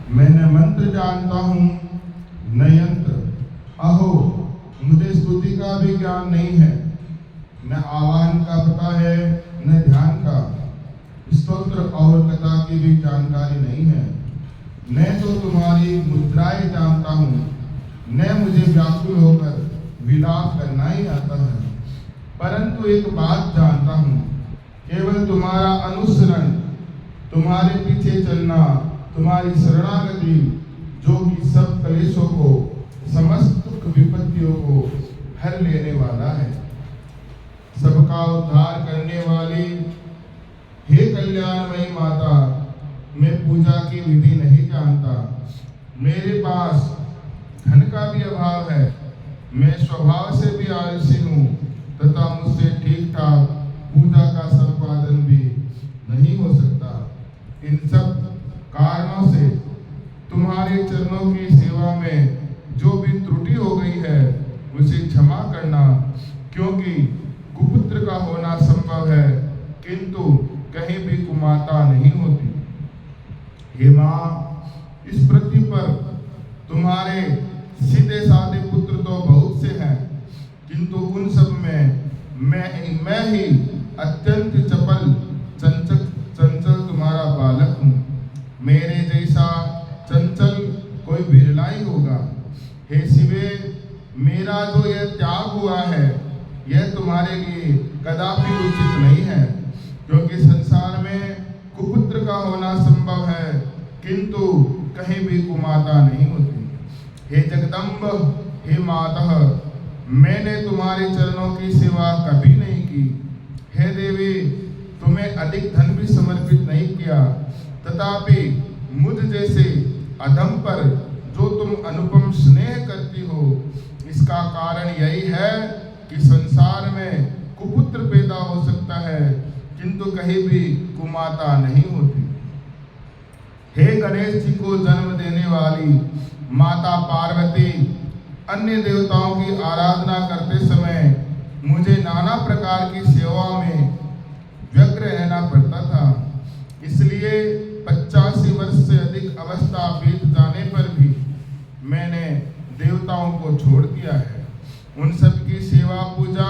मैं न मंत्र जानता हूँ न यंत्र, अहो मुझे स्तुति का भी ज्ञान नहीं है, न आवाहन का पता है न ध्यान का, स्तोत्र और कथा की भी जानकारी नहीं है। मैं तो तुम्हारी मुद्राएं जानता हूँ, न मुझे व्याकुल होकर विलाप करना ही आता है। परंतु एक बात जानता हूँ, केवल तुम्हारा अनुसरण, तुम्हारे पीछे चलना, तुम्हारी शरणागति, जो कि सब कलेशों को, समस्त विपत्तियों को हर लेने वाला है, सबका उद्धार करने वाली, हे कल्याणमयी माता, मैं पूजा की विधि नहीं जानता। मेरे पास धन का भी अभाव है, मैं स्वभाव से भी आलसी हूँ तथा मुझसे ठीक ठाक पूजा का संपादन भी नहीं हो सकता। इन सब कारणों से तुम्हारे चरणों की सेवा में जो भी त्रुटि हो गई है उसे क्षमा करना, क्योंकि कुपुत्र का होना संभव है किंतु कहीं भी कुमाता नहीं होती। हे माँ, इस पृथ्वी पर तुम्हारे सीधे साधे पुत्र तो बहुत से हैं, किंतु उन सब में मैं ही अत्यंत चंचल तुम्हारा बालक हूँ। मेरे जैसा चंचल कोई बिरला ही होगा। हे शिवे, मेरा जो यह त्याग हुआ है यह तुम्हारे लिए कदापि उचित नहीं है, क्योंकि संसार में कुपुत्र का होना संभव है किंतु कहीं भी कुमाता नहीं होती। हे जगदम्ब, हे मातः, मैंने तुम्हारे चरणों की सेवा कभी नहीं की। हे देवी, तुम्हें अधिक धन भी समर्पित नहीं किया, तथापि मुझ जैसे अधम पर जो तुम अनुपम स्नेह करती हो, इसका कारण यही है कि संसार में कुपुत्र पैदा हो सकता है किंतु कहीं भी कुमाता नहीं होती। हे गणेश जी को जन्म देने वाली माता पार्वती, अन्य देवताओं की आराधना करते समय मुझे नाना प्रकार की सेवा में व्यग्र रहना पड़ता था, इसलिए 85 वर्ष से अधिक अवस्था बीत जाने पर भी मैंने देवताओं को छोड़ दिया है। उन सब की सेवा पूजा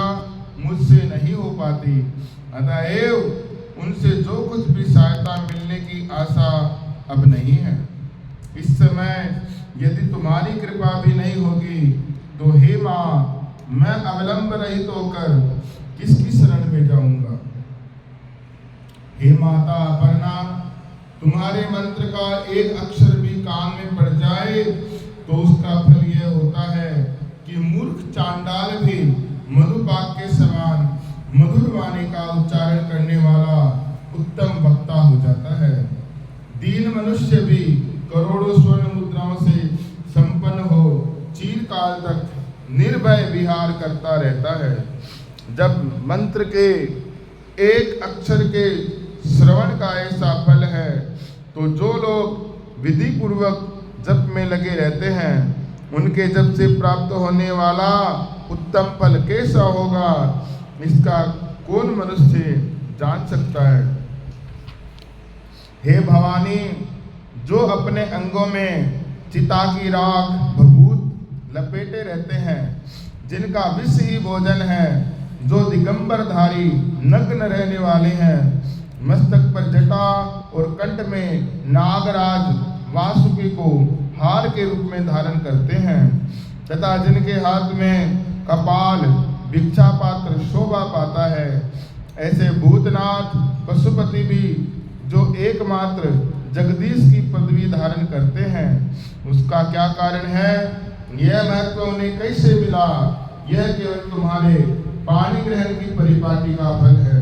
मुझसे नहीं हो पाती, अतएव उनसे जो कुछ भी सहायता मिलने की आशा अब नहीं है। इस समय यदि तुम्हारी कृपा भी नहीं होगी तो हे माँ, मैं अवलंब रहित होकर किसकी शरण में जाऊंगा। हे माता अपर्णा, तुम्हारे मंत्र का एक अक्षर भी कान में पड़ जाए तो उसका फल यह होता है कि मूर्ख चांडाल भी मधुपाक के समान मधुर वाणी का उच्चारण करने वाला उत्तम वक्ता हो जाता है। दीन मनुष्य भी करोड़ों स्वर्ण मुद्राओं से संपन्न हो चिरकाल तक निर्भय विहार करता रहता है। जब मंत्र के एक अक्षर के श्रवण का ऐसा फल है तो जो लोग विधि पूर्वक जप में लगे रहते हैं उनके जप से प्राप्त होने वाला उत्तम फल कैसा होगा, इसका कौन मनुष्य जान सकता है। हे भवानी, जो अपने अंगों में चिता की राख भभूत लपेटे रहते हैं, जिनका विष ही भोजन है, जो दिगंबरधारी नग्न रहने वाले हैं, मस्तक पर जटा और कंठ में नागराज वासुकी को हार के रूप में धारण करते हैं, तथा जिनके हाथ में कपाल भिक्षा पात्र शोभा पाता है, ऐसे भूतनाथ पशुपति भी जो एकमात्र जगदीश की पदवी धारण करते हैं, उसका क्या कारण है, यह महत्व उन्हें कैसे मिला, यह केवल तुम्हारे पाणी ग्रहण की परिपाटी का फल है।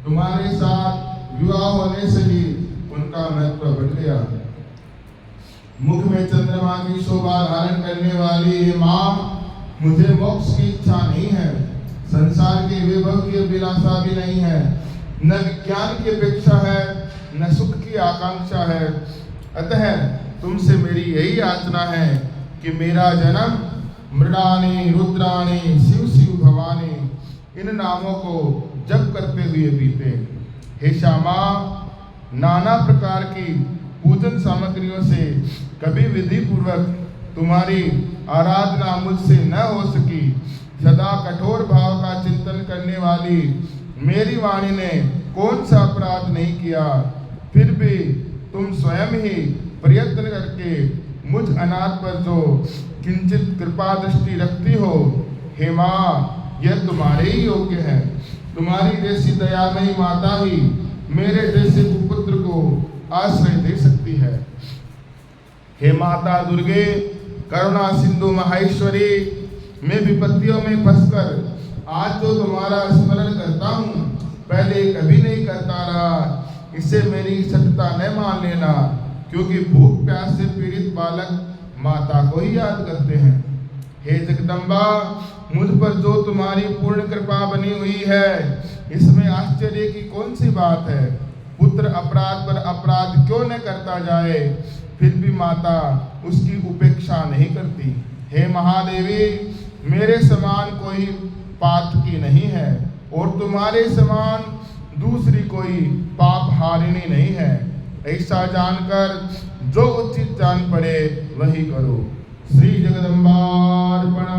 तुम्हारे साथ विवाह होने से ही उनका महत्व बढ़ गया। मुख में चंद्रमा की शोभा धारण करने वाली माँ, मुझे मोक्ष की इच्छा नहीं है, संसार के वैभव की अभिलाषा भी नहीं है, न विज्ञान की अपेक्षा है, न सुख की आकांक्षा है। अतः तुमसे मेरी यही याचना है कि मेरा जन्म मृडानी रुद्राणी शिव शिव भवानी इन नामों को जप करते हुए बीते। हे श्यामा, नाना प्रकार की पूजन सामग्रियों से कभी विधि पूर्वक तुम्हारी आराधना मुझसे न हो सकी। सदा कठोर भाव का चिंतन करने वाली मेरी वाणी ने कौन सा अपराध नहीं किया, फिर भी तुम स्वयं ही प्रयत्न करके मुझ अनाथ पर जो किंचित कृपा दृष्टि रखती हो, हे माँ, यह तुम्हारे ही योग्य है। तुम्हारी जैसी दयामयी माता ही मेरे जैसे कुपुत्र को आश्रय दे सकती है। हे माता दुर्गे, करुणा सिंधु महेश्वरी, मैं विपत्तियों में फंसकर आज जो तुम्हारा स्मरण करता हूँ, पहले कभी नहीं करता रहा। इसे मेरी सत्यता न मान लेना, क्योंकि भूख प्यास से पीड़ित बालक माता को ही याद करते हैं। हे जगदम्बा, मुझ पर जो तुम्हारी पूर्ण कृपा बनी हुई है, इसमें आश्चर्य की कौन सी बात है। पुत्र अपराध पर अपराध क्यों न करता जाए, फिर भी माता उसकी उपेक्षा नहीं करती। हे महादेवी, मेरे समान कोई पातकी नहीं है और तुम्हारे समान दूसरी कोई पाप हारिणी नहीं है। ऐसा जानकर जो उचित जान पड़े वही करो। श्री जगदम्बार्पण।